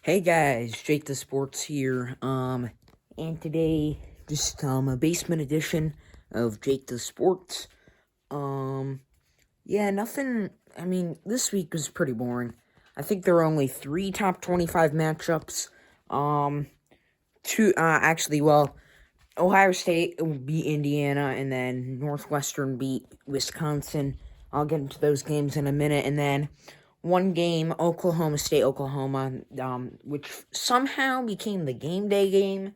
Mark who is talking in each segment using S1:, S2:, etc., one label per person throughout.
S1: Hey guys, Jake the Sports here. And today just a basement edition of Jake the Sports. Yeah, nothing. I mean, this week was pretty boring. I think there were only 3 top 25 matchups. Two actually, well, Ohio State beat Indiana, and then Northwestern beat Wisconsin. I'll get into those games in a minute, and then one game, Oklahoma State, Oklahoma, which somehow became the game day game.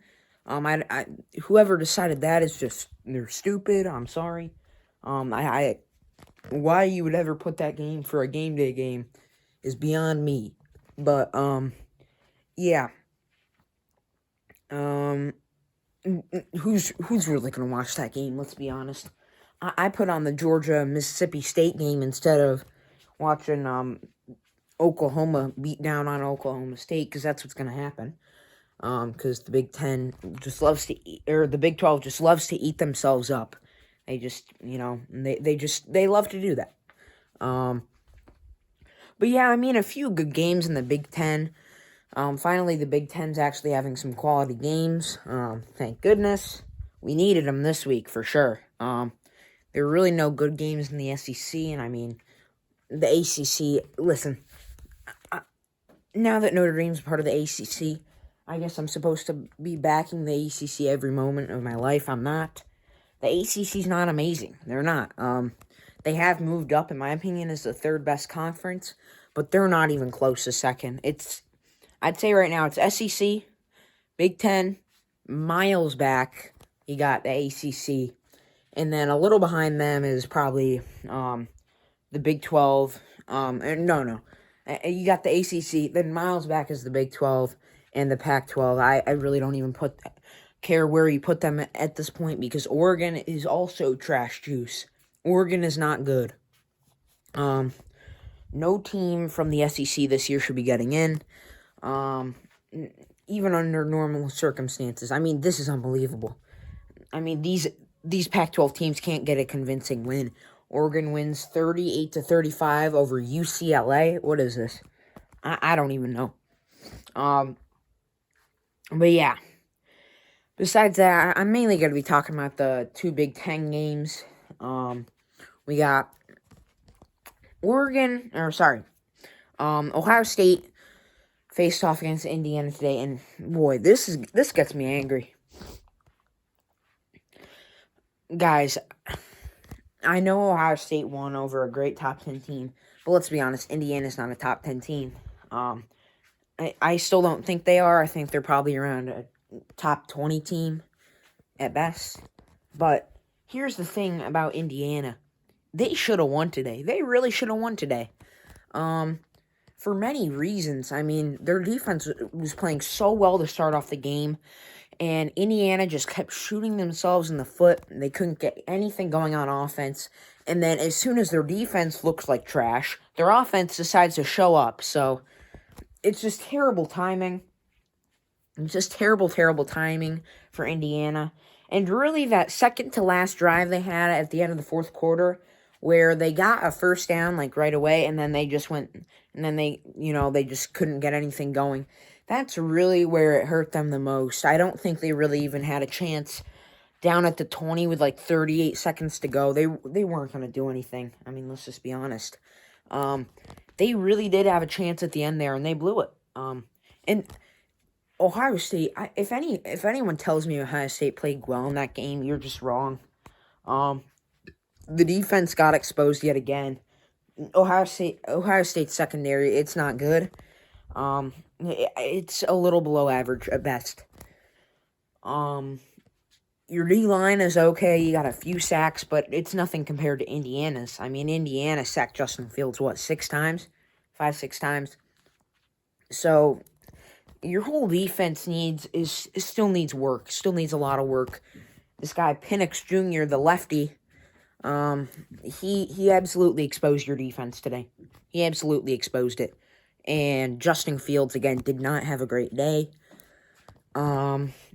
S1: Whoever decided that is just they're stupid. I'm sorry. I why you would ever put that game for a game day game is beyond me. But yeah. Um, who's really gonna watch that game? Let's be honest. I put on the Georgia Mississippi State game instead of watching Oklahoma beat down on Oklahoma State, because that's what's gonna happen. Because the Big Ten just loves to eat, or the Big 12 just loves to eat themselves up. They just, they love to do that. But yeah, I mean, a few good games in the Big Ten. Finally, the Big Ten's actually having some quality games. Thank goodness. We needed them this week for sure. There were really no good games in the SEC, and I mean, the ACC. Listen, now that Notre Dame's part of the ACC, I guess I'm supposed to be backing the ACC every moment of my life. I'm not. The ACC's not amazing. They're not. They have moved up, in my opinion, as the third best conference, but they're not even close to second. I'd say right now it's SEC, Big Ten, miles back. You got the ACC, and then a little behind them is probably the Big 12. No. You got the ACC, then miles back is the Big 12 and the Pac-12. I really don't even care where you put them at this point, because Oregon is also trash juice. Oregon is not good. No team from the SEC this year should be getting in. Even under normal circumstances. I mean, this is unbelievable. I mean, these Pac-12 teams can't get a convincing win. Oregon wins 38-35 over UCLA. What is this? I don't even know. But yeah. Besides that, I'm mainly going to be talking about the two Big Ten games. We got Ohio State faced off against Indiana today, and boy, this gets me angry. Guys, I know Ohio State won over a great top 10 team, but let's be honest, Indiana's not a top 10 team. I still don't think they are. I think they're probably around a top 20 team at best. But here's the thing about Indiana. They should have won today. They really should have won today. For many reasons. I mean, their defense was playing so well to start off the game, and Indiana just kept shooting themselves in the foot. They couldn't get anything going on offense. And then as soon as their defense looks like trash, their offense decides to show up. So it's just terrible timing. It's just terrible timing for Indiana. And really, that second to last drive they had at the end of the fourth quarter, where they got a first down like right away, and then they just went, and then they just couldn't get anything going. That's really where it hurt them the most. I don't think they really even had a chance down at the 20 with like 38 seconds to go. They weren't going to do anything. I mean, let's just be honest. They really did have a chance at the end there, and they blew it. And Ohio State, if anyone tells me Ohio State played well in that game, you're just wrong. The defense got exposed yet again. Ohio State secondary, it's not good. It's a little below average at best. Your D-line is okay. You got a few sacks, but it's nothing compared to Indiana's. I mean, Indiana sacked Justin Fields, 6 times? 5-6 times? So your whole defense still needs work. Still needs a lot of work. This guy, Penix Jr., the lefty, he absolutely exposed your defense today. He absolutely exposed it. And Justin Fields, again, did not have a great day.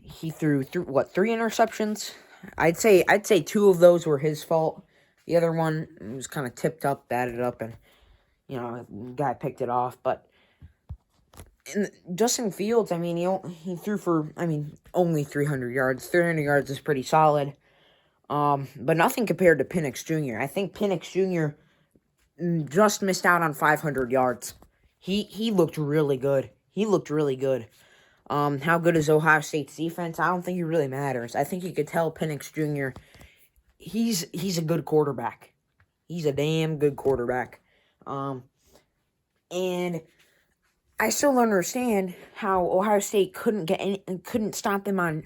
S1: He threw 3 interceptions? I'd say 2 of those were his fault. The other one was kind of tipped up, batted up, and, the guy picked it off. But And Justin Fields, I mean, he threw for, only 300 yards. 300 yards is pretty solid. But nothing compared to Penix Jr. I think Penix Jr. just missed out on 500 yards. He looked really good. He looked really good. How good is Ohio State's defense? I don't think it really matters. I think you could tell Penix Jr. He's a good quarterback. He's a damn good quarterback. And I still don't understand how Ohio State couldn't stop them on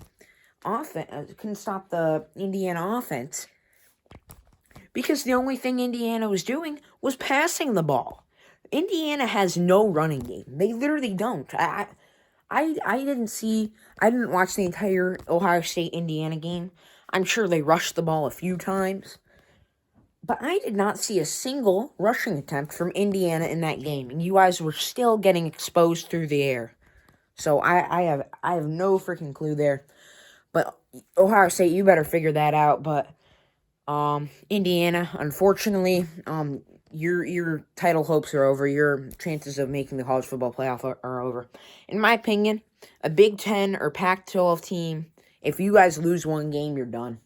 S1: offense, couldn't stop the Indiana offense, because the only thing Indiana was doing was passing the ball. Indiana has no running game. They literally don't. I didn't watch the entire Ohio State Indiana game. I'm sure they rushed the ball a few times, but I did not see a single rushing attempt from Indiana in that game. And you guys were still getting exposed through the air. So I have no freaking clue there. But Ohio State, you better figure that out. But Indiana, unfortunately, your title hopes are over. Your chances of making the college football playoff are over. In my opinion, a Big Ten or Pac-12 team, if you guys lose one game, you're done.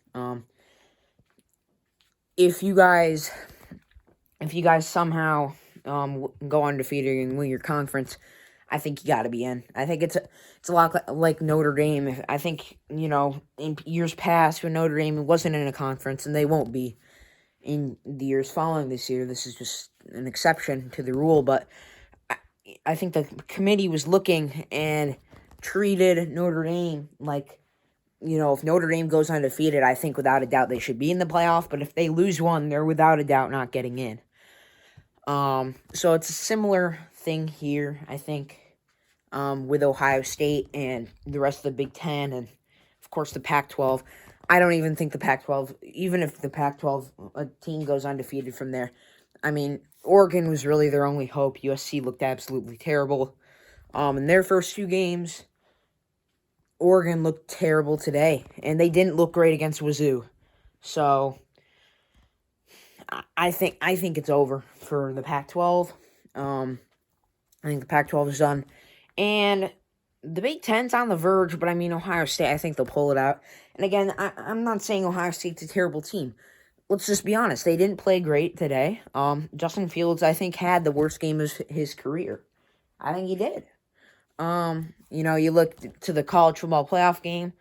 S1: If you guys somehow go undefeated and win your conference, I think you got to be in. I think it's a lot like Notre Dame. I think, in years past when Notre Dame wasn't in a conference, and they won't be in the years following this year. This is just an exception to the rule, but I think the committee was looking and treated Notre Dame like, if Notre Dame goes undefeated, I think without a doubt they should be in the playoff. But if they lose one, they're without a doubt not getting in. So it's a similar thing here, I think, with Ohio State and the rest of the Big Ten and, of course, the Pac-12. I don't even think the Pac-12, even if the Pac-12 team goes undefeated from there, Oregon was really their only hope. USC looked absolutely terrible. In their first two games, Oregon looked terrible today, and they didn't look great against Wazoo. So I think it's over for the Pac-12. I think the Pac-12 is done, and the Big Ten's on the verge. But Ohio State, I think they'll pull it out. And again, I'm not saying Ohio State's a terrible team. Let's just be honest; they didn't play great today. Justin Fields, I think, had the worst game of his career. I think he did. You look to the college football playoff game,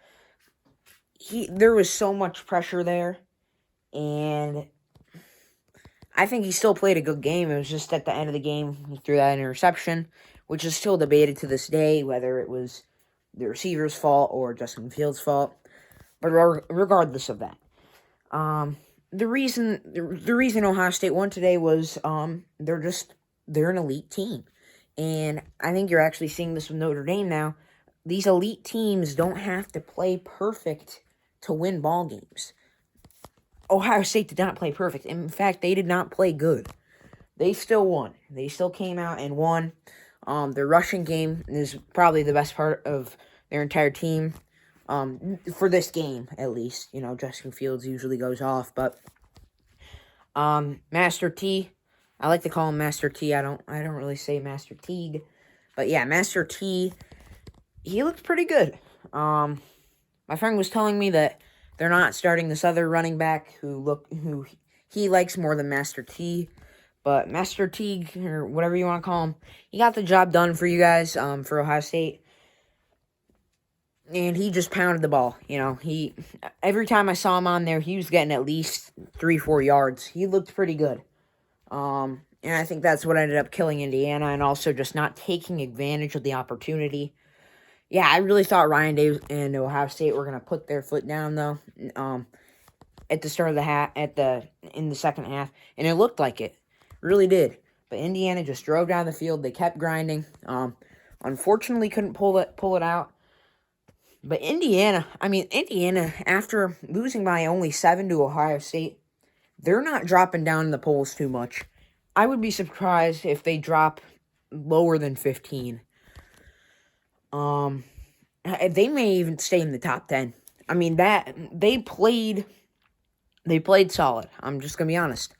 S1: there was so much pressure there, and I think he still played a good game. It was just at the end of the game, he threw that interception, which is still debated to this day, whether it was the receiver's fault or Justin Fields' fault. But regardless of that, the reason Ohio State won today was they're an elite team. And I think you're actually seeing this with Notre Dame now. These elite teams don't have to play perfect to win ball games. Ohio State did not play perfect. In fact, they did not play good. They still won. They still came out and won. Their rushing game is probably the best part of their entire team. For this game, at least. Justin Fields usually goes off. But Master T, I like to call him Master T. I don't really say Master Teague. But yeah, Master T, he looked pretty good. My friend was telling me that they're not starting this other running back who he likes more than Master T. But Master Teague, or whatever you want to call him, he got the job done for you guys, for Ohio State. And he just pounded the ball. Every time I saw him on there, he was getting at least 3-4 yards. He looked pretty good. And I think that's what ended up killing Indiana, and also just not taking advantage of the opportunity. Yeah, I really thought Ryan Day and Ohio State were gonna put their foot down though. At the start of the in the second half, and it looked like it, really did. But Indiana just drove down the field. They kept grinding. Unfortunately, couldn't pull it out. But Indiana, after losing by only 7 to Ohio State, they're not dropping down in the polls too much. I would be surprised if they drop lower than 15. They may even stay in the top 10. They played solid. I'm just gonna be honest.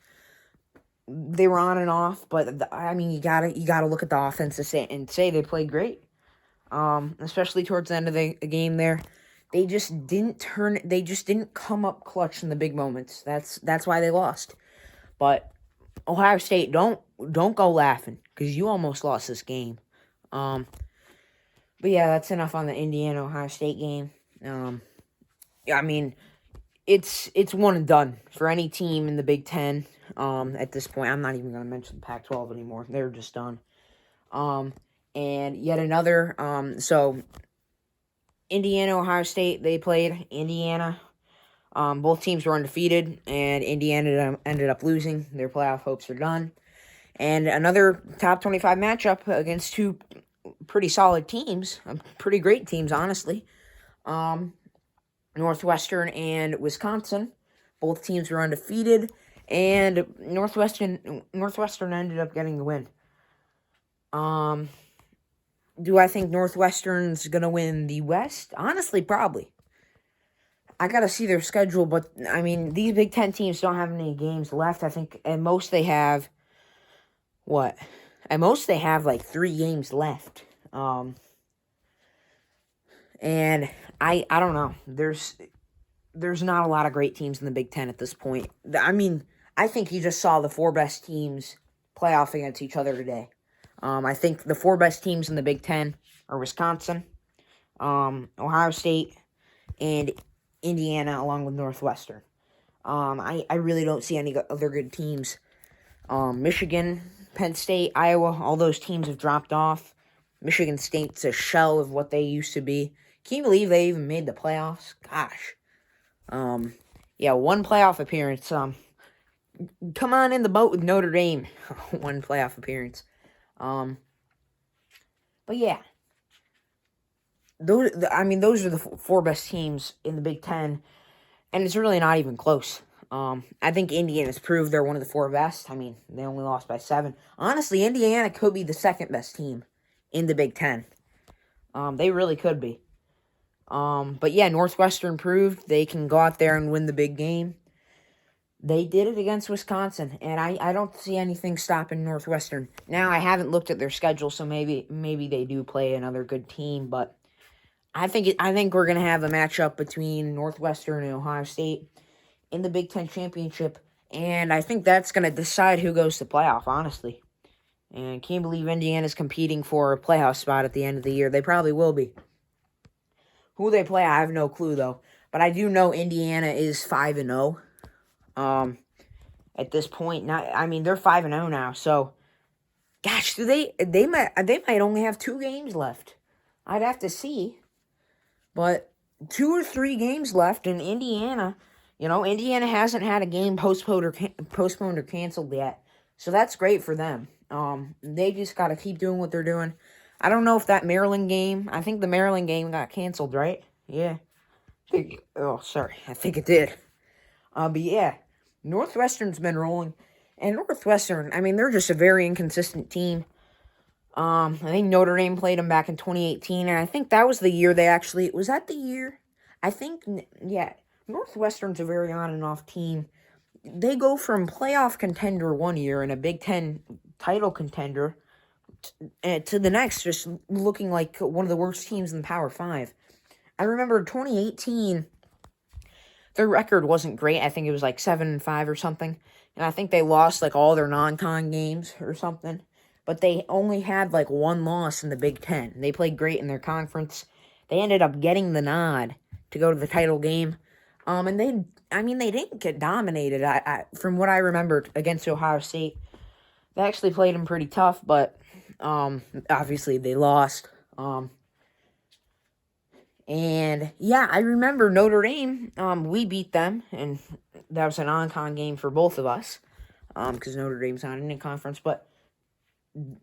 S1: They were on and off, but you gotta look at the offense and say they played great. especially towards the end of the game there. They just didn't come up clutch in the big moments. That's why they lost. But Ohio State, don't go laughing, because you almost lost this game. But yeah, that's enough on the Indiana-Ohio State game. Yeah, I mean, it's one and done for any team in the Big Ten. At this point, I'm not even going to mention the Pac-12 anymore. They're just done. And yet another. So Indiana, Ohio State, they played Indiana. Both teams were undefeated, and Indiana ended up losing. Their playoff hopes are done. And another top 25 matchup against two pretty solid teams, pretty great teams, honestly. Northwestern and Wisconsin. Both teams were undefeated, and Northwestern ended up getting the win. Do I think Northwestern's going to win the West? Honestly, probably. I got to see their schedule, but, I mean, these Big Ten teams don't have any games left. I think at most they have, At most they have, like, 3 games left. And I don't know. There's not a lot of great teams in the Big Ten at this point. I mean, I think you just saw the 4 best teams playoff against each other today. I think the 4 best teams in the Big Ten are Wisconsin, Ohio State, and Indiana, along with Northwestern. I really don't see any other good teams. Michigan, Penn State, Iowa, all those teams have dropped off. Michigan State's a shell of what they used to be. Can you believe they even made the playoffs? Gosh. Yeah, 1 playoff appearance. Come on in the boat with Notre Dame. 1 playoff appearance. But yeah, those are the 4 best teams in the Big Ten, and it's really not even close. I think Indiana's proved they're one of the 4 best. I mean, they only lost by 7. Honestly, Indiana could be the 2nd best team in the Big Ten. They really could be. But yeah, Northwestern proved they can go out there and win the big game. They did it against Wisconsin, and I don't see anything stopping Northwestern. Now, I haven't looked at their schedule, so maybe they do play another good team, but I think we're going to have a matchup between Northwestern and Ohio State in the Big Ten Championship, and I think that's going to decide who goes to playoff, honestly. And can't believe Indiana's competing for a playoff spot at the end of the year. They probably will be. Who they play, I have no clue, though. But I do know Indiana is 5-0. At this point, they're 5-0 now. So, gosh, they might only have 2 games left. I'd have to see, but 2 or 3 games left in Indiana. Indiana hasn't had a game postponed or canceled yet, so that's great for them. They just got to keep doing what they're doing. I don't know if that Maryland game. I think the Maryland game got canceled, right? Yeah. I think it did. But yeah. Northwestern's been rolling. And Northwestern, they're just a very inconsistent team. I think Notre Dame played them back in 2018, and I think that was the year was that the year? I think, yeah, Northwestern's a very on and off team. They go from playoff contender one year and a Big Ten title contender to the next, just looking like one of the worst teams in the Power 5. I remember 2018... their record wasn't great. I think it was like 7-5 or something. And I think they lost like all their non-con games or something. But they only had like 1 loss in the Big Ten. They played great in their conference. They ended up getting the nod to go to the title game. And they didn't get dominated. From what I remember against Ohio State, they actually played them pretty tough, but obviously they lost. And yeah, I remember Notre Dame, we beat them, and that was a non-con game for both of us, because Notre Dame's not in a conference, but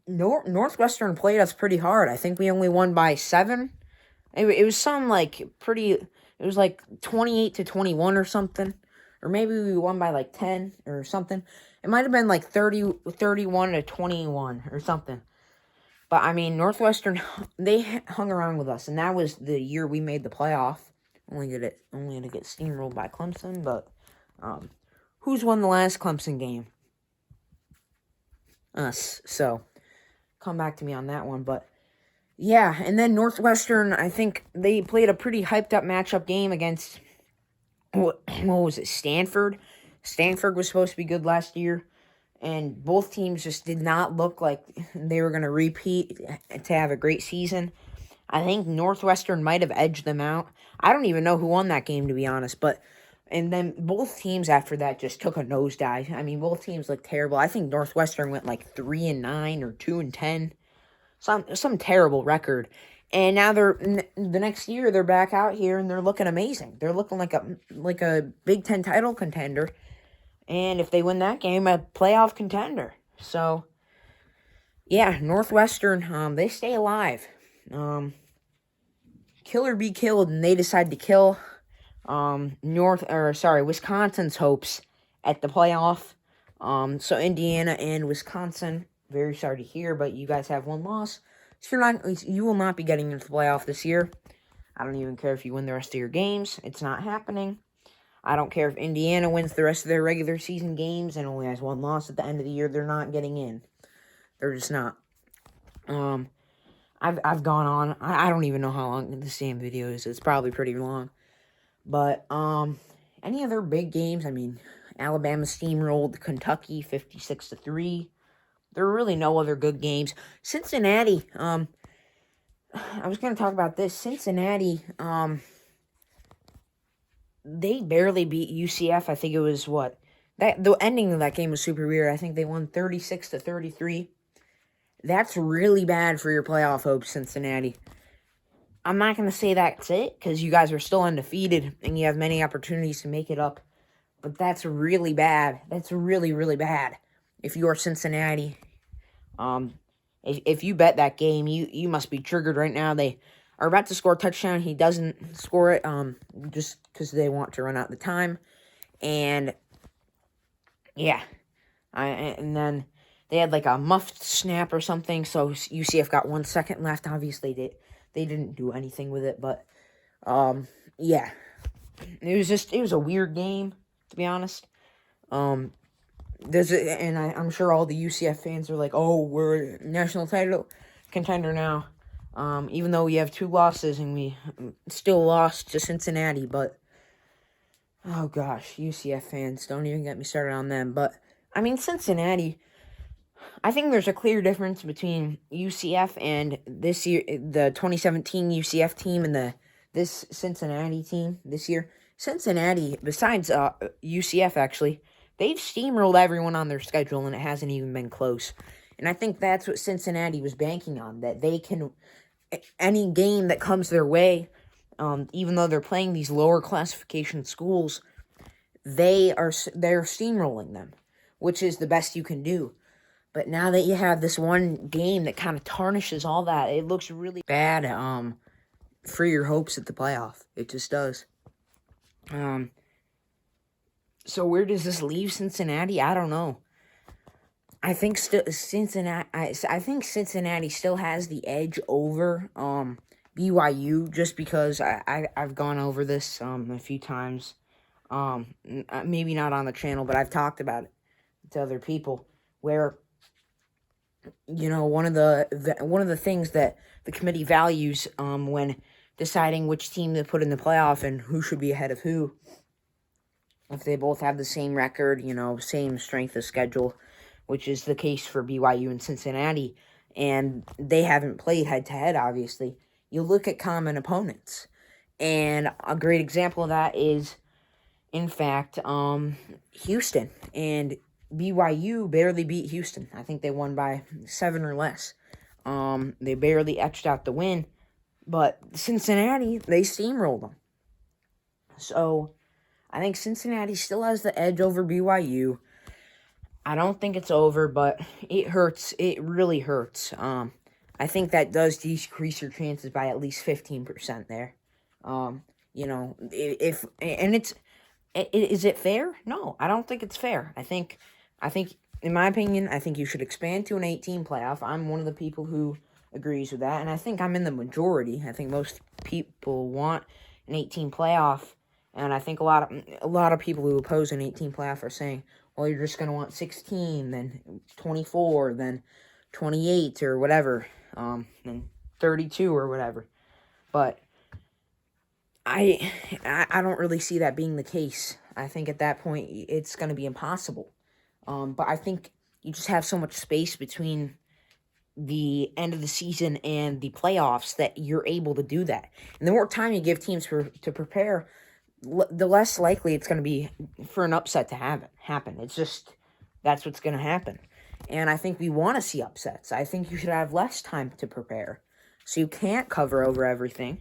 S1: Northwestern played us pretty hard. I think we only won by 7. It was it was like 28-21 or something, or maybe we won by like 10 or something. It might have been like 31-21 or something. But, Northwestern, they hung around with us, and that was the year we made the playoff. Only to get steamrolled by Clemson, but who's won the last Clemson game? Us. So, come back to me on that one. But, Yeah, and then Northwestern, I think they played a pretty hyped up matchup game against, what was it, Stanford? Stanford was supposed to be good last year, and both teams just did not look like they were going to repeat to have a great season. I think Northwestern might have edged them out. I don't even know who won that game, to be honest, but and then both teams after that just took a nosedive. I mean, both teams looked terrible. I think Northwestern went like 3-9 or 2-10, some terrible record. And now the next year they're back out here and they're looking amazing. They're looking like a Big Ten title contender, and if they win that game, a playoff contender. So yeah, Northwestern, they stay alive. Kill or be killed, and they decide to kill Wisconsin's hopes at the playoff. So Indiana and Wisconsin, very sorry to hear, but you guys have one loss. So you will not be getting into the playoff this year. I don't even care if you win the rest of your games. It's not happening. I don't care if Indiana wins the rest of their regular season games and only has one loss at the end of the year. They're not getting in. They're just not. I've gone on. I don't even know how long this damn video is. It's probably pretty long. But any other big games? I mean, Alabama steamrolled Kentucky 56-3. There were really no other good games. Cincinnati. I was going to talk about this. Cincinnati. They barely beat UCF. I think it was what the ending of that game was super weird. I think they won 36-33. That's really bad for your playoff hopes, Cincinnati. I'm not going to say that's it, because you guys are still undefeated, and you have many opportunities to make it up. But that's really bad. That's really, really bad. If you are Cincinnati, if you bet that game, you must be triggered right now. They are about to score a touchdown. He doesn't score it, just because they want to run out the time. And, yeah. And then they had like a muffed snap or something, so UCF got 1 second left. Obviously, they didn't do anything with it, but yeah, it was a weird game, to be honest. I'm sure all the UCF fans are like, oh, we're a national title contender now, even though we have 2 losses and we still lost to Cincinnati. But oh gosh, UCF fans, don't even get me started on them. But I mean, Cincinnati, I think there's a clear difference between UCF and this year, the 2017 UCF team, and this Cincinnati team this year. Cincinnati, besides UCF, actually, they've steamrolled everyone on their schedule, and it hasn't even been close. And I think that's what Cincinnati was banking on, that they can, any game that comes their way, even though they're playing these lower classification schools, they're steamrolling them, which is the best you can do. But now that you have this one game that kind of tarnishes all that, it looks really bad for your hopes at the playoff. It just does. So where does this leave Cincinnati? I don't know. I think Cincinnati. I think Cincinnati still has the edge over BYU, just because I've gone over this a few times. Maybe not on the channel, but I've talked about it to other people, where, you know, one of the things that the committee values when deciding which team to put in the playoff and who should be ahead of who, if they both have the same record, you know, same strength of schedule, which is the case for BYU and Cincinnati, and they haven't played head-to-head, obviously, you look at common opponents. And a great example of that is, in fact, Houston. And BYU barely beat Houston. I think they won by 7 or less. They barely etched out the win. But Cincinnati, they steamrolled them. So I think Cincinnati still has the edge over BYU. I don't think it's over, but it hurts. It really hurts. I think that does decrease your chances by at least 15% there. You know, is it fair? No, I don't think it's fair. I think, in my opinion, I think you should expand to an 18 playoff. I'm one of the people who agrees with that, and I think I'm in the majority. I think most people want an 18 playoff, and I think a lot of people who oppose an 18 playoff are saying, well, you're just going to want 16, then 24, then 28, or whatever. And 32 or whatever. But I don't really see that being the case. I think at that point it's going to be impossible. But I think you just have so much space between the end of the season and the playoffs that you're able to do that. And the more time you give teams to prepare, the less likely it's going to be for an upset to happen. It's just, that's what's going to happen. And I think we want to see upsets. I think you should have less time to prepare, so you can't cover over everything,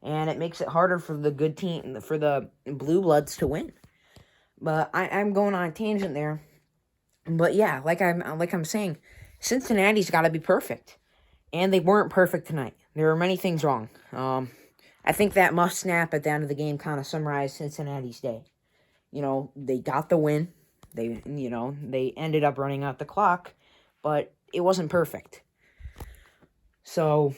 S1: and it makes it harder for the good team, for the Blue Bloods to win. But I'm going on a tangent there. But yeah, like I'm saying, Cincinnati's got to be perfect, and they weren't perfect tonight. There were many things wrong. I think that must snap at the end of the game kind of summarized Cincinnati's day. They got the win. They ended up running out the clock, but it wasn't perfect. So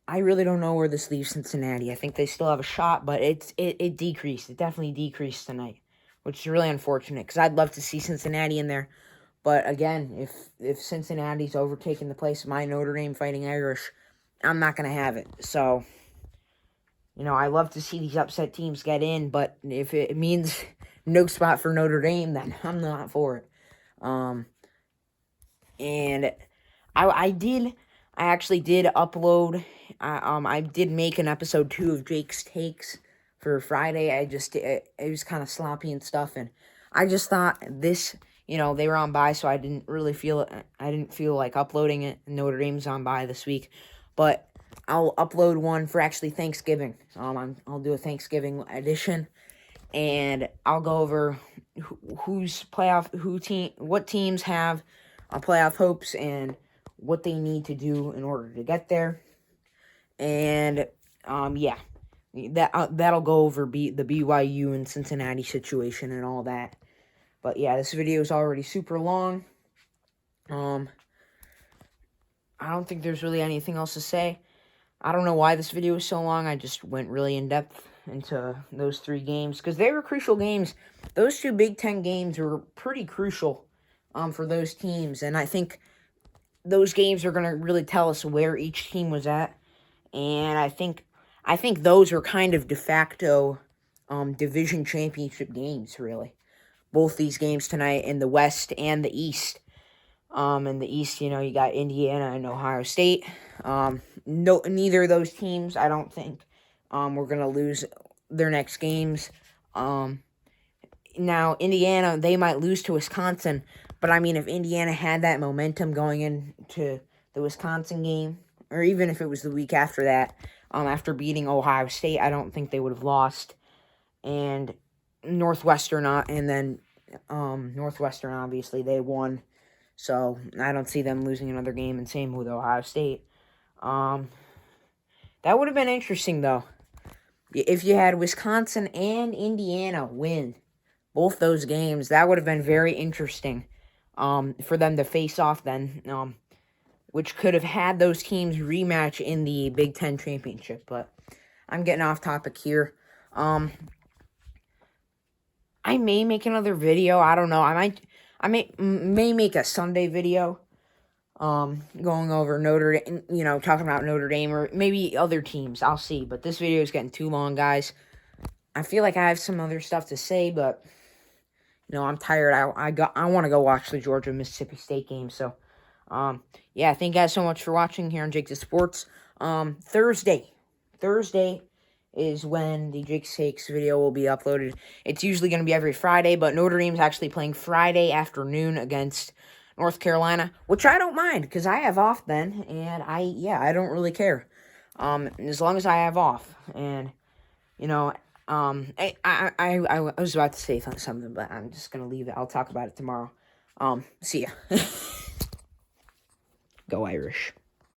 S1: I really don't know where this leaves Cincinnati. I think they still have a shot, but it decreased. It definitely decreased tonight, which is really unfortunate because I'd love to see Cincinnati in there. But again, if Cincinnati's overtaking the place of my Notre Dame Fighting Irish, I'm not going to have it. So, I love to see these upset teams get in, but if it means no spot for Notre Dame, then I'm not for it. And I actually did upload, I did make an episode 2 of Jake's Takes for Friday. It was kind of sloppy and stuff, and I just thought this, they were on bye, so I didn't feel like uploading it. Notre Dame's on bye this week, but I'll upload one for actually Thanksgiving. I'll do a Thanksgiving edition, and I'll go over what teams have playoff hopes and what they need to do in order to get there. And that'll go over the BYU and Cincinnati situation and all that. But yeah, this video is already super long. I don't think there's really anything else to say. I don't know why this video is so long. I just went really in depth into those 3 games because they were crucial games. Those 2 Big Ten games were pretty crucial for those teams, and I think those games are going to really tell us where each team was at. And I think those are kind of de facto division championship games, really. Both these games tonight in the West and the East. In the East, you got Indiana and Ohio State. Neither of those teams, I don't think, we're going to lose their next games. Now, Indiana, they might lose to Wisconsin, but I mean, if Indiana had that momentum going into the Wisconsin game, or even if it was the week after that, after beating Ohio State, I don't think they would have lost. And Northwestern, obviously, they won. So I don't see them losing another game, and same with Ohio State. That would have been interesting, though. If you had Wisconsin and Indiana win both those games, that would have been very interesting for them to face off then, which could have had those teams rematch in the Big Ten championship. But I'm getting off topic here. I may make another video. I don't know. I may make a Sunday video going over Notre Dame, talking about Notre Dame or maybe other teams. I'll see. But this video is getting too long, guys. I feel like I have some other stuff to say, but I'm tired. I want to go watch the Georgia-Mississippi State game. So, yeah, thank you guys so much for watching here on Jake the Sports. Thursday is when the Jake Takes video will be uploaded. It's usually going to be every Friday, but Notre Dame's actually playing Friday afternoon against North Carolina, which I don't mind because I have off then, and I don't really care. As long as I have off, and I was about to say something, but I'm just gonna leave it. I'll talk about it tomorrow. See ya. Go Irish.